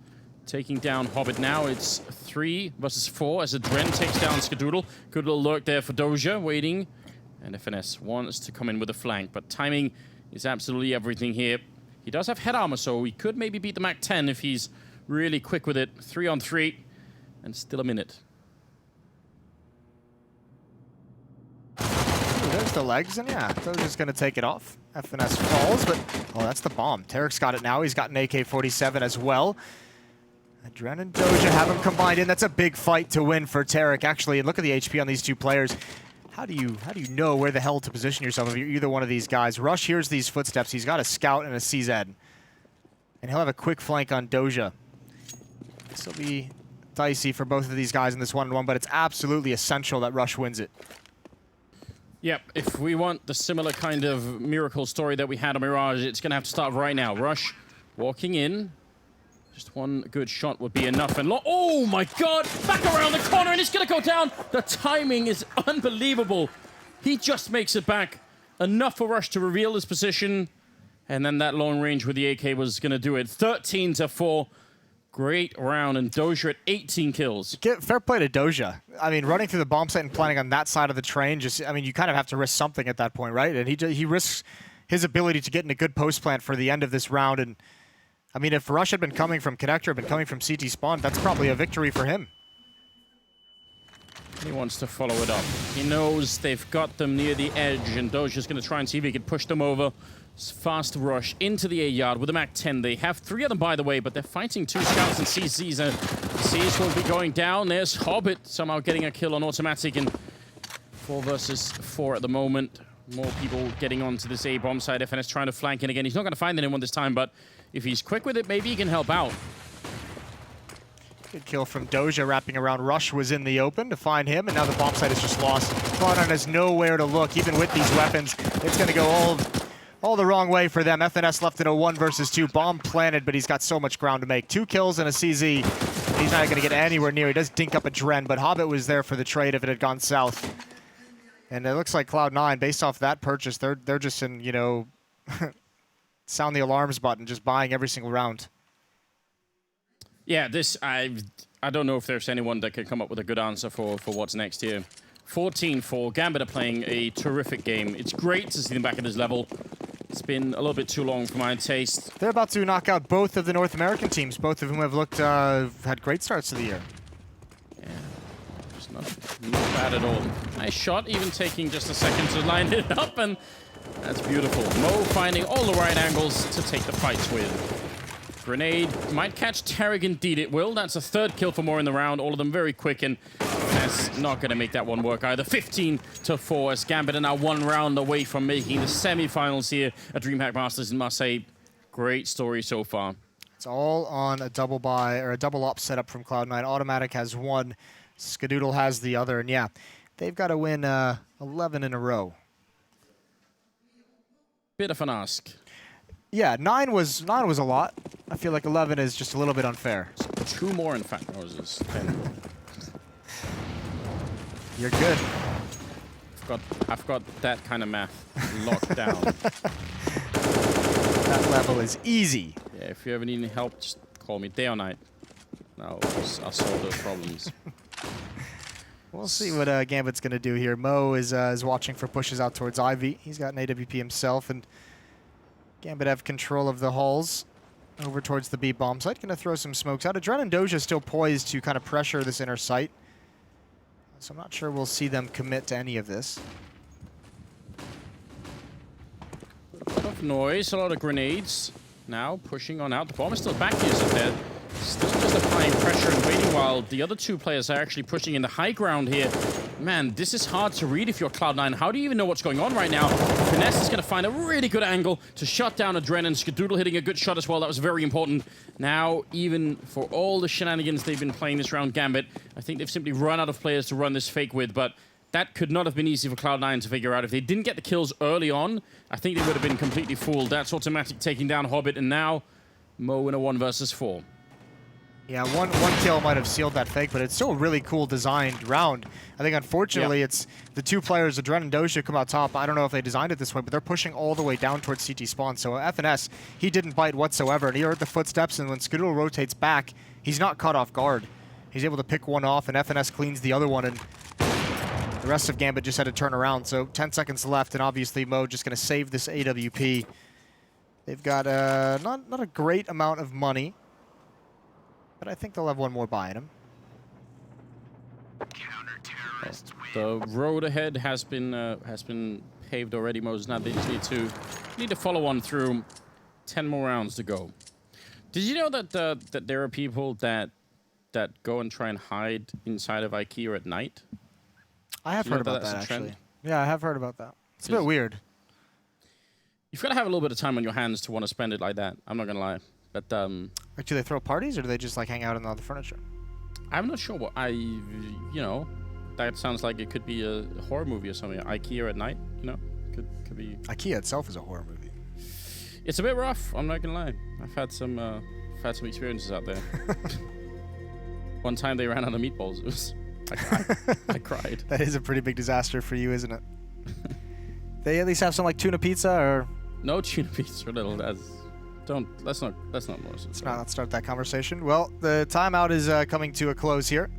Taking down Hobbit now. It's 3 versus 4 as Adren takes down Skadoodle. Good little lurk there for Doja, waiting. And FNS wants to come in with a flank, but timing is absolutely everything here. He does have head armor, so he could maybe beat the Mac 10 if he's really quick with it. 3 on 3, and still a minute. There's the legs, and yeah, Doja's going to take it off. FNS falls, but oh, that's the bomb. Tarek's got it now. He's got an AK-47 as well. Adren and Doja have him combined in. That's a big fight to win for Tarek, actually. And look at the HP on these 2 players. How do you know where the hell to position yourself if you're either one of these guys? Rush hears these footsteps. He's got a scout and a CZ. And he'll have a quick flank on Doja. This will be dicey for both of these guys in this 1-on-1, but it's absolutely essential that Rush wins it. Yep, if we want the similar kind of miracle story that we had on Mirage, it's going to have to start right now. Rush walking in. Just one good shot would be enough. And oh my god! Back around the corner and it's going to go down! The timing is unbelievable. He just makes it back. Enough for Rush to reveal his position. And then that long range with the AK was going to do it. 13-4. Great round. And Doja at 18 kills. Fair play to Doja. I mean, running through the bomb site and planning on that side of the train, you kind of have to risk something at that point, right? And he risks his ability to get in a good post plant for the end of this round. And I mean, if Rush had been coming from Connector, had been coming from CT spawn, that's probably a victory for him. He wants to follow it up. He knows they've got them near the edge, and Doja's going to try and see if he can push them over. Fast Rush into the A-yard with a Mac 10. They have 3 of them, by the way, but they're fighting 2 scouts and CZs. And CZs will be going down. There's Hobbit somehow getting a kill on automatic, and 4 versus 4 at the moment. More people getting onto this A-bomb side. FNS trying to flank in again. He's not going to find anyone this time, but if he's quick with it, maybe he can help out. Good kill from Doja wrapping around. Rush was in the open to find him, and now the bomb site is just lost. Cloud9 has nowhere to look. Even with these weapons, it's going to go all the wrong way for them. FNS left in a 1 versus 2. Bomb planted, but he's got so much ground to make. 2 kills and a CZ. He's not going to get anywhere near. He does dink up a Dren, but Hobbit was there for the trade if it had gone south. And it looks like Cloud9, based off that purchase, they're just in, you know, sound the alarms button, just buying every single round. Yeah, this, I don't know if there's anyone that can come up with a good answer for what's next here. 14-4. Gambit are playing a terrific game. It's great to see them back at this level. It's been a little bit too long for my taste. They're about to knock out both of the North American teams, both of whom have looked, had great starts to the year. Yeah, it's not bad at all. Nice shot, even taking just a second to line it up, and that's beautiful. Mo finding all the right angles to take the fights with. Grenade might catch Tarek, indeed it will. That's a 3rd kill for Mo in the round. All of them very quick, and as is not going to make that one work either. 15-4 as Gambit are now 1 round away from making the semifinals here at DreamHack Masters in Marseille. Great story so far. It's all on a double buy or a double op setup from Cloud9. Automatic has one, Skadoodle has the other, and yeah, they've got to win 11 in a row. Bit of an ask. Yeah, 9 was a lot. I feel like 11 is just a little bit unfair. 2 more, in fact, Moses. 10. You're good. I've got that kind of math locked down. That level is easy. Yeah, if you ever need any help, just call me day or night. I'll solve those problems. We'll see what Gambit's going to do here. Mo is watching for pushes out towards Ivy. He's got an AWP himself, and Gambit have control of the halls over towards the B bomb site. Going to throw some smokes out. Adren and Doja still poised to kind of pressure this inner site. So I'm not sure we'll see them commit to any of this. A lot of noise, a lot of grenades. Now pushing on out. The bomb is still back here, so they're still just applying pressure and waiting while the other 2 players are actually pushing in the high ground here. Man, this is hard to read if you're Cloud9. How do you even know what's going on right now? Finesse is going to find a really good angle to shut down Adren, and Skadoodle hitting a good shot as well. That was very important. Now, even for all the shenanigans they've been playing this round, Gambit, I think they've simply run out of players to run this fake with, but that could not have been easy for Cloud9 to figure out. If they didn't get the kills early on, I think they would have been completely fooled. That's Automatic taking down Hobbit, and now Mo in a 1 versus 4. Yeah, one kill might have sealed that fake, but it's still a really cool designed round. I think, unfortunately, it's the 2 players, Adren and Doja, come out top. I don't know if they designed it this way, but they're pushing all the way down towards CT spawn. So FNS, he didn't bite whatsoever, and he heard the footsteps, and when Skadoodle rotates back, he's not caught off guard. He's able to pick one off, and FNS cleans the other one, and the rest of Gambit just had to turn around. So 10 seconds left, and obviously Mo just going to save this AWP. They've got not a great amount of money, but I think they'll have one more buy in them. The road ahead has been paved already, Moses. Now they just need to follow on through. 10 more rounds to go. Did you know that that there are people that go and try and hide inside of IKEA at night? I have heard about that, actually. Yeah, I have heard about that. It's a bit weird. You've got to have a little bit of time on your hands to want to spend it like that. I'm not gonna lie. But like, do they throw parties, or do they just like hang out on all the furniture? I'm not sure what that sounds like it could be a horror movie or something. IKEA at night, could be. IKEA itself is a horror movie. It's a bit rough. I'm not gonna lie. I've had some experiences out there. One time they ran out of meatballs. It was I cried. That is a pretty big disaster for you, isn't it? They at least have some like tuna pizza, or no tuna pizza. Little as. Let's not more. Let's start that conversation. Well, the timeout is coming to a close here.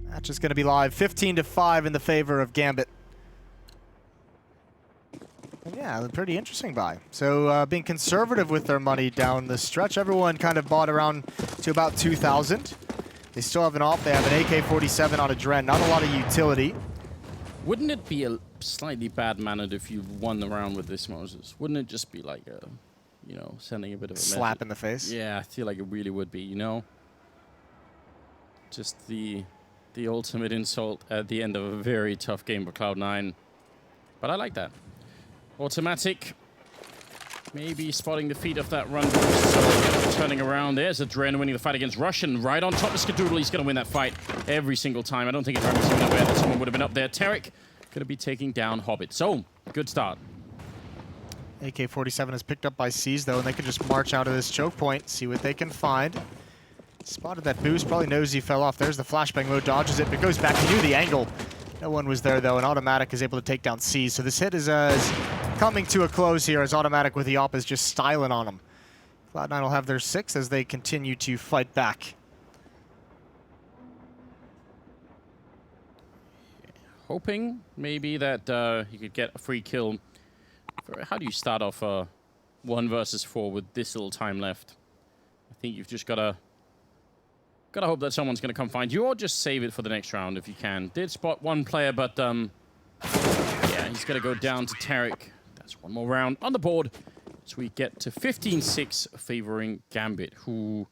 Match is going to be live, 15-5 in the favor of Gambit. And yeah, a pretty interesting buy. So being conservative with their money down the stretch, everyone kind of bought around to about 2,000. They still have an off. They have an AK-47 on a Dren. Not a lot of utility. Wouldn't it be a slightly bad-mannered if you won the round with this, Moses? Wouldn't it just be like a... sending a bit of a slap in the face. Yeah, I feel like it really would be, Just the ultimate insult at the end of a very tough game for Cloud9. But I like that. Automatic. Maybe spotting the feet of that run. So turning around. There's Adren winning the fight against Russian. Right on top of Skadoodle. He's going to win that fight every single time. I don't think Adren was aware that someone would have been up there. Tarek going to be taking down Hobbit. So, good start. AK-47 is picked up by C's, though, and they can just march out of this choke point, see what they can find. Spotted that boost, probably knows he fell off. There's the flashbang. Mo dodges it, but goes back. He knew the angle. No one was there, though, and Automatic is able to take down C. So this hit is coming to a close here, as Automatic with the op is just styling on him. Cloud9 will have their 6 as they continue to fight back. Hoping maybe that he could get a free kill. How do you start off 1 versus 4 with this little time left? I think you've just gotta hope that someone's gonna come find you, or just save it for the next round if you can. Did spot one player, but yeah, he's gonna go down to Tarek. That's one more round on the board. So we get to 15-6 favoring Gambit, who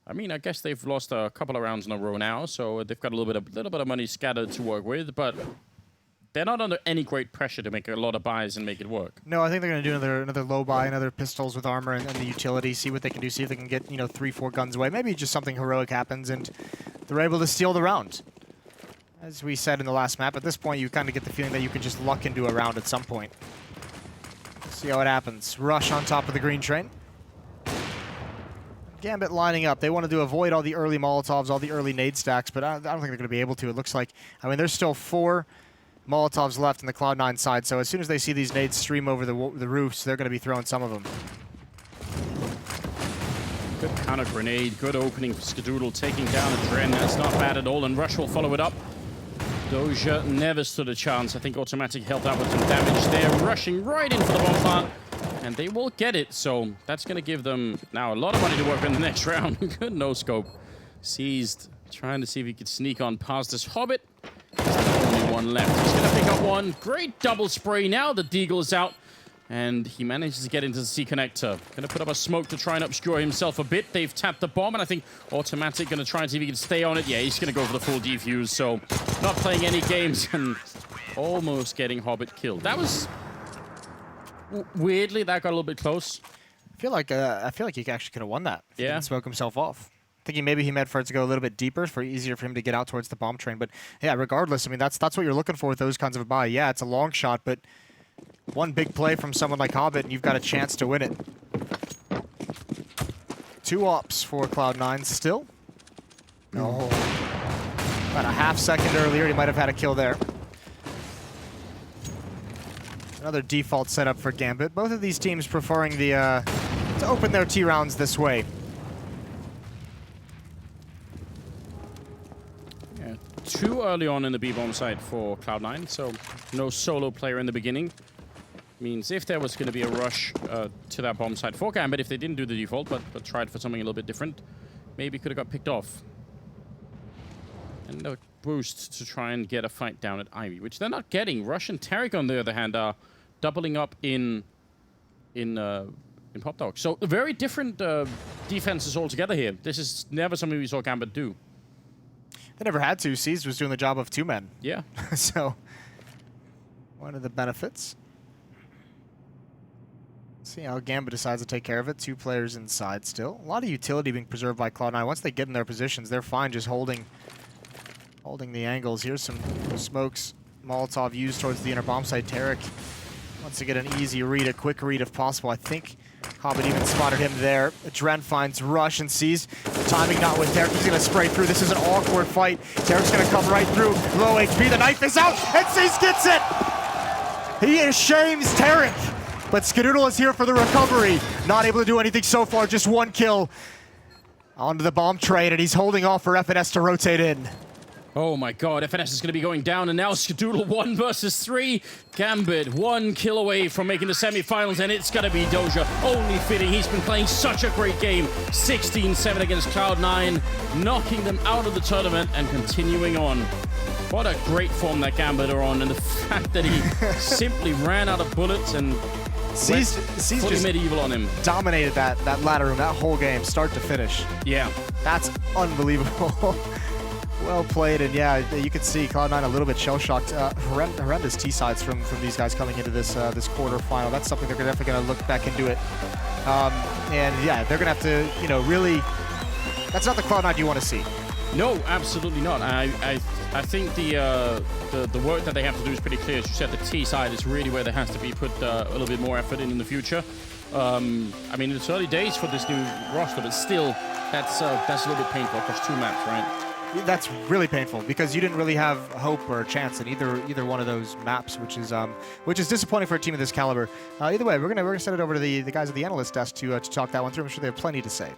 I mean, I guess they've lost a couple of rounds in a row now, so they've got a little bit of money scattered to work with, but they're not under any great pressure to make a lot of buys and make it work. No, I think they're going to do another low buy, another pistols with armor and the utility, see what they can do, see if they can get, 3-4 guns away. Maybe just something heroic happens and they're able to steal the round. As we said in the last map, at this point you kind of get the feeling that you can just luck into a round at some point. See how it happens. Rush on top of the green train. Gambit lining up. They wanted to avoid all the early Molotovs, all the early nade stacks, but I don't think they're going to be able to. It looks like, I mean, there's still 4 Molotovs left in the Cloud9 side, so as soon as they see these nades stream over the roofs, they're going to be throwing some of them. Good counter grenade, good opening for Skadoodle, taking down a Dren. That's not bad at all, and Rush will follow it up. Doja never stood a chance. I think Automatic helped out with some damage there, rushing right in for the bomb plant. And they will get it, so that's going to give them now a lot of money to work in the next round. Good no-scope. Seized, trying to see if he could sneak on past this Hobbit. He's the only one left. He's going to pick up one. Great double spray now. The Deagle is out, and he manages to get into the C-connector. Going to put up a smoke to try and obscure himself a bit. They've tapped the bomb, and I think Automatic going to try and see if he can stay on it. Yeah, he's going to go for the full defuse, so not playing any games and almost getting Hobbit killed. That was... Weirdly, that got a little bit close. I feel like he actually could have won that. If he didn't smoke himself off. Thinking maybe he meant for it to go a little bit deeper, for easier for him to get out towards the bomb train. But yeah, regardless, I mean that's what you're looking for with those kinds of a buy. Yeah, it's a long shot, but one big play from someone like Hobbit, and you've got a chance to win it. 2 ops for Cloud9 still. No. About a half second earlier, he might have had a kill there. Another default setup for Gambit. Both of these teams preferring to open their T rounds this way. Yeah, too early on in the B-bomb site for Cloud9, so no solo player in the beginning. Means if there was going to be a rush to that bomb site for Gambit, if they didn't do the default, but tried for something a little bit different, maybe could have got picked off. And a boost to try and get a fight down at Ivy, which they're not getting. Rush and Tarek, on the other hand, are doubling up in Pop Dog. So very different defenses altogether here. This is never something we saw Gambit do. They never had to. Seized was doing the job of 2 men. Yeah. So one of the benefits. See how Gambit decides to take care of it. 2 players inside still. A lot of utility being preserved by Cloud9. Once they get in their positions, they're fine just holding the angles. Here's some smokes. Molotov used towards the inner bomb site. Tarek wants to get an easy read, a quick read if possible. I think Hobbit even spotted him there. Dren finds Rush and sees the timing not with Tarek. He's going to spray through. This is an awkward fight. Tarek's going to come right through. Low HP. The knife is out, and Seas gets it! He shames Tarek, but Skadoodle is here for the recovery. Not able to do anything so far, just 1 kill. Onto the bomb train, and he's holding off for FNS to rotate in. Oh my god, FNS is going to be going down, and now Skadoodle 1 versus 3. Gambit 1 kill away from making the semifinals, and it's going to be Doja. Only fitting. He's been playing such a great game. 16-7 against Cloud9, knocking them out of the tournament and continuing on. What a great form that Gambit are on, and the fact that he simply ran out of bullets and Seas fully just medieval on him. dominated that ladder room, that whole game, start to finish. Yeah. That's unbelievable. Well played, and yeah, you can see Cloud9 a little bit shell-shocked. Horrendous T-sides from these guys coming into this this quarterfinal. That's something they're definitely going to look back into it. And yeah, they're going to have to, really... That's not the Cloud9 you want to see. No, absolutely not. I think the work that they have to do is pretty clear. As you said, the T side is really where there has to be put a little bit more effort in the future. I mean, it's early days for this new roster, but still, that's a little bit painful across 2 maps, right? That's really painful because you didn't really have hope or a chance in either one of those maps, which is disappointing for a team of this caliber. Either way, we're gonna send it over to the guys at the analyst desk to talk that one through. I'm sure they have plenty to say.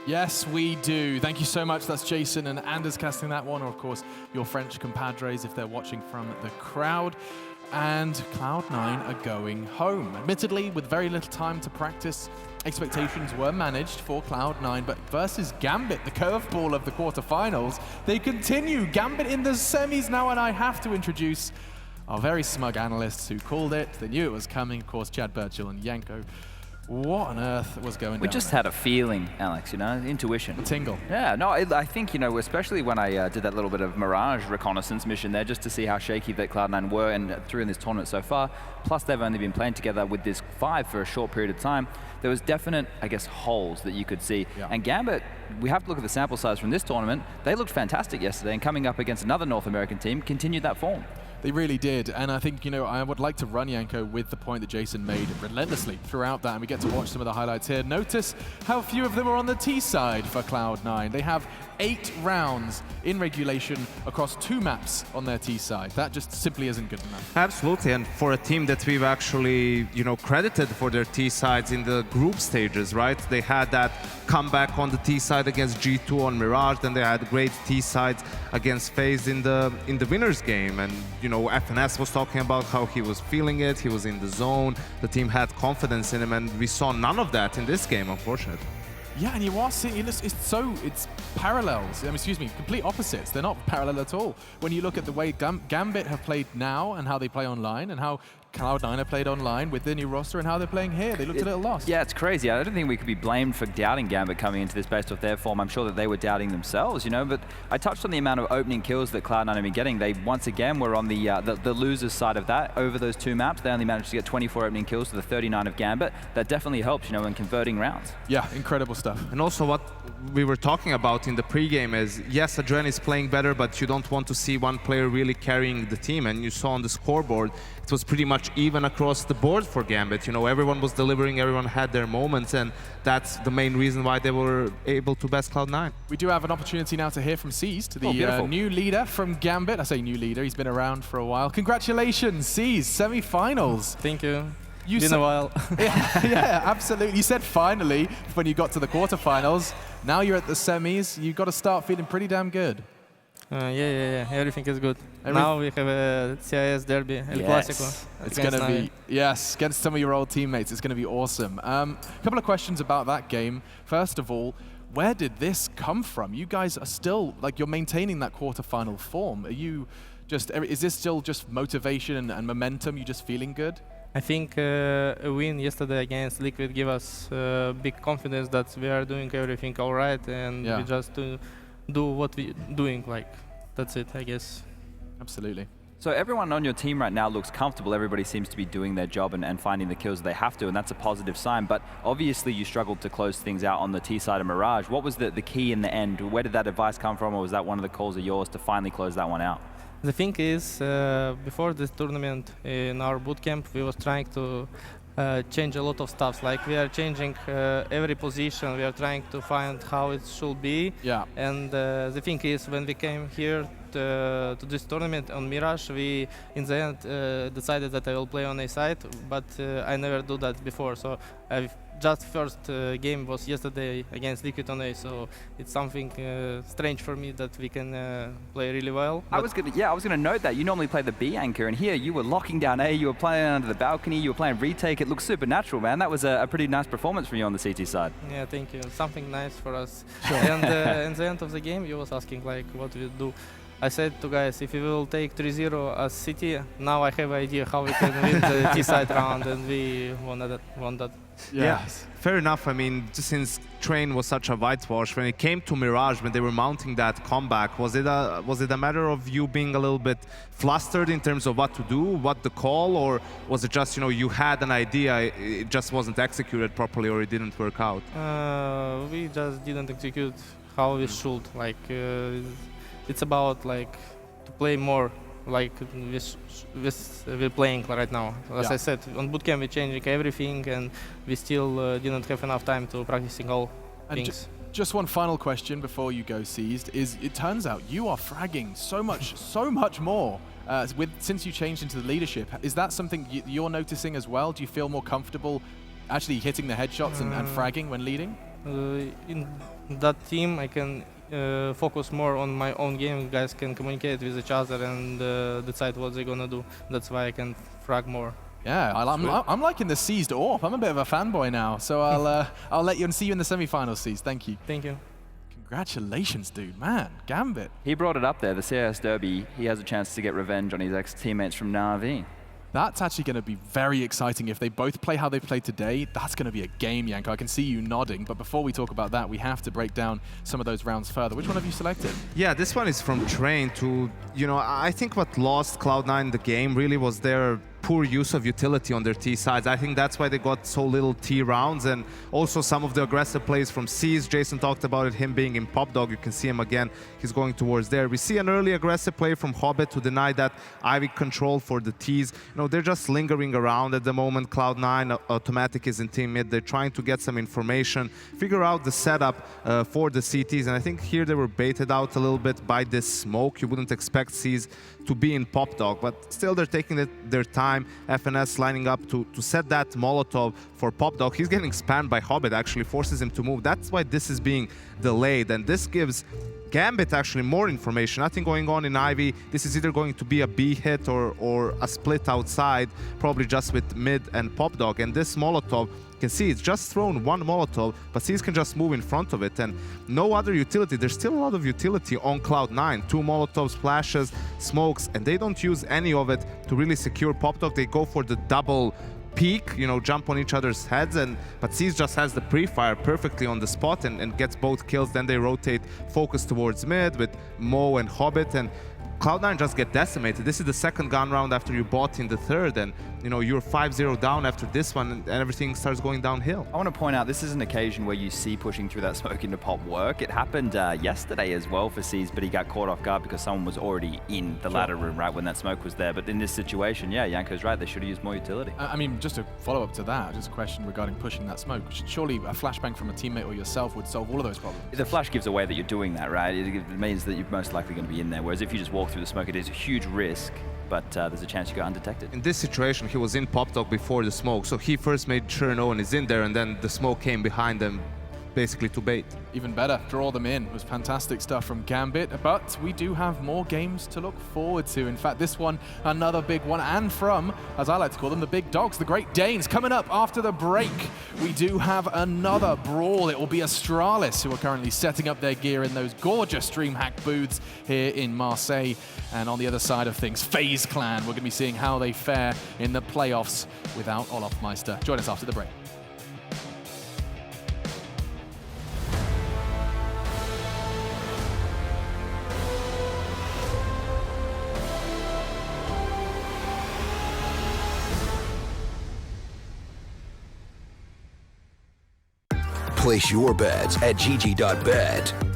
Yes, we do. Thank you so much. That's Jason and Anders casting that one, or of course your French compadres if they're watching from the crowd. And Cloud9 are going home. Admittedly, with very little time to practice, expectations were managed for Cloud9, but versus Gambit, the curveball of the quarterfinals, they continue. Gambit in the semis now, and I have to introduce our very smug analysts who called it. They knew it was coming, of course, Chad Birchall and Yanko What on earth was going We down just there? had a feeling, Alex, you know, intuition. A tingle. Yeah, no, I think, you know, especially when I did that little bit of Mirage reconnaissance mission there, just to see how shaky that Cloud9 were and through in this tournament so far, plus they've only been playing together with this 5 for a short period of time, there was definite, I guess, holes that you could see. Yeah. And Gambit, we have to look at the sample size from this tournament, they looked fantastic yesterday, and coming up against another North American team, continued that form. They really did, and I think, you know, I would like to run Yanko with the point that Jason made relentlessly throughout that, and we get to watch some of the highlights here. Notice how few of them are on the T side for Cloud9. They have 8 rounds in regulation across 2 maps on their T side. That just simply isn't good enough. Absolutely, and for a team that we've actually, you know, credited for their T sides in the group stages, right? They had that comeback on the T side against G2 on Mirage, then they had great T sides against FaZe in the winners game, and you know, FNS was talking about how he was feeling it, he was in the zone, the team had confidence in him, and we saw none of that in this game, unfortunately. Yeah, and you are seeing, it's parallels, excuse me, complete opposites. They're not parallel at all. When you look at the way Gambit have played now and how they play online and how Cloud9 have played online with their new roster and how they're playing here, they looked a little lost. Yeah, it's crazy. I don't think we could be blamed for doubting Gambit coming into this based off their form. I'm sure that they were doubting themselves, you know, but I touched on the amount of opening kills that Cloud9 have been getting. They, once again, were on the losers side of that. Over those 2 maps, they only managed to get 24 opening kills to the 39 of Gambit. That definitely helps, you know, in converting rounds. Yeah, incredible stuff. And also what we were talking about in the pregame is, yes, Adren is playing better, but you don't want to see one player really carrying the team. And you saw on the scoreboard, it was pretty much even across the board for Gambit. You know, everyone was delivering, everyone had their moments, and that's the main reason why they were able to best Cloud9. We do have an opportunity now to hear from Seized, the new leader from Gambit. I say new leader, he's been around for a while. Congratulations, Seized, semi-finals. Thank you. You Been a while. yeah, absolutely. You said finally when you got to the quarterfinals. Now you're at the semis. You've got to start feeling pretty damn good. Yeah. Everything is good. Now we have a CIS derby, El Clásico. It's going to be, yes, against some of your old teammates. It's going to be awesome. A couple of questions about that game. First of all, where did this come from? You guys are still, like, you're maintaining that quarterfinal form. Are you just, is this still just motivation and momentum? You just feeling good? I think a win yesterday against Liquid gave us big confidence that we are doing everything all right, and we just do what we're doing. Like, that's it, I guess. Absolutely. So everyone on your team right now looks comfortable. Everybody seems to be doing their job and finding the kills they have to, and that's a positive sign. But obviously you struggled to close things out on the T side of Mirage. What was the key in the end? Where did that advice come from, or was that one of the calls of yours to finally close that one out? The thing is, before this tournament in our bootcamp, we was trying to change a lot of stuff. Like, we are changing every position. We are trying to find how it should be. Yeah. And the thing is, when we came here to this tournament on Mirage, we in the end decided that I will play on A side, but I never do that before. So just first game was yesterday against Liquid on A, so it's something strange for me that we can play really well. I was gonna note that you normally play the B anchor, and here you were locking down A, you were playing under the balcony, you were playing retake. It looks super natural, man. That was a pretty nice performance from you on the CT side. Yeah, thank you. Something nice for us. And in the end of the game, you was asking like what we do. I said to guys, if we will take 3-0 as City, now I have an idea how we can win the T-side round, and we won that. Yes. Fair enough. I mean, since Train was such a whitewash, when it came to Mirage, when they were mounting that comeback, was it a matter of you being a little bit flustered in terms of what to do, what the call, or was it just, you know, you had an idea, it just wasn't executed properly, or it didn't work out? We just didn't execute how we should. Like, it's about like to play more like we're playing right now. As I said, on bootcamp we're changing everything, and we still didn't have enough time to practicing all things. Just one final question before you go, Seized, is it turns out you are fragging so much more since you changed into the leadership. Is that something you're noticing as well? Do you feel more comfortable actually hitting the headshots and fragging when leading? In that team I can focus more on my own game. Guys can communicate with each other and decide what they're gonna do. That's why I can frag more. Yeah, I'm liking the Seized AWP. I'm a bit of a fanboy now, so I'll let you and see you in the semi-finals, Seized. Thank you. Thank you. Congratulations, dude, man. Gambit. He brought it up there, the CIS Derby. He has a chance to get revenge on his ex-teammates from Na'Vi. That's actually going to be very exciting. If they both play how they played today, that's going to be a game, Yanko. I can see you nodding, but before we talk about that, we have to break down some of those rounds further. Which one have you selected? Yeah, this one is from Train to, I think what lost Cloud9 the game really was their poor use of utility on their T sides. I think that's why they got so little T rounds, and also some of the aggressive plays from C's. Jason talked about it, him being in Pop Dog. You can see him again. He's going towards there. We see an early aggressive play from Hobbit to deny that Ivy control for the Ts. They're just lingering around at the moment. Cloud9, Automatic is in team mid. They're trying to get some information, figure out the setup for the CTs, and I think here they were baited out a little bit by this smoke. You wouldn't expect C's to be in Pop Dog, but still they're taking their time. FNS lining up to set that Molotov for Pop Dog. He's getting spammed by Hobbit, actually forces him to move. That's why this is being delayed, and this gives Gambit actually more information. Nothing going on in Ivy. This is either going to be a B hit or a split outside, probably just with mid and Pop Dog. And this Molotov, you can see it's just thrown one Molotov, but C's can just move in front of it, and no other utility. There's still a lot of utility on Cloud9. 2 Molotov splashes, smokes, and they don't use any of it to really secure Pop Dog. They go for the double peak, jump on each other's heads, but C's just has the pre-fire perfectly on the spot and gets both kills. Then they rotate focus towards mid with Mo and Hobbit, and Cloud9 just get decimated. This is the second gun round after you bought in the third, and you're 5-0 down after this one, and everything starts going downhill. I want to point out, this is an occasion where you see pushing through that smoke into Pop work. It happened yesterday as well for C's, but he got caught off guard because someone was already in the ladder room right when that smoke was there. But in this situation, yeah, Yanko's right. They should have used more utility. I mean, just to follow up to that, just a question regarding pushing that smoke. Surely a flashbang from a teammate or yourself would solve all of those problems. The flash gives away that you're doing that, right? It means that you're most likely going to be in there. Whereas if you just walk through the smoke, it is a huge risk, but there's a chance you go undetected. In this situation, he was in Pop Dog before the smoke, so he first made sure no one is in there, and then the smoke came behind them, basically to bait. Even better, draw them in. It was fantastic stuff from Gambit, but we do have more games to look forward to. In fact, this one, another big one, and from, as I like to call them, the big dogs, the Great Danes. Coming up after the break, we do have another brawl. It will be Astralis, who are currently setting up their gear in those gorgeous DreamHack booths here in Marseille. And on the other side of things, FaZe Clan. We're going to be seeing how they fare in the playoffs without Olaf Meister. Join us after the break. Place your bets at gg.bet.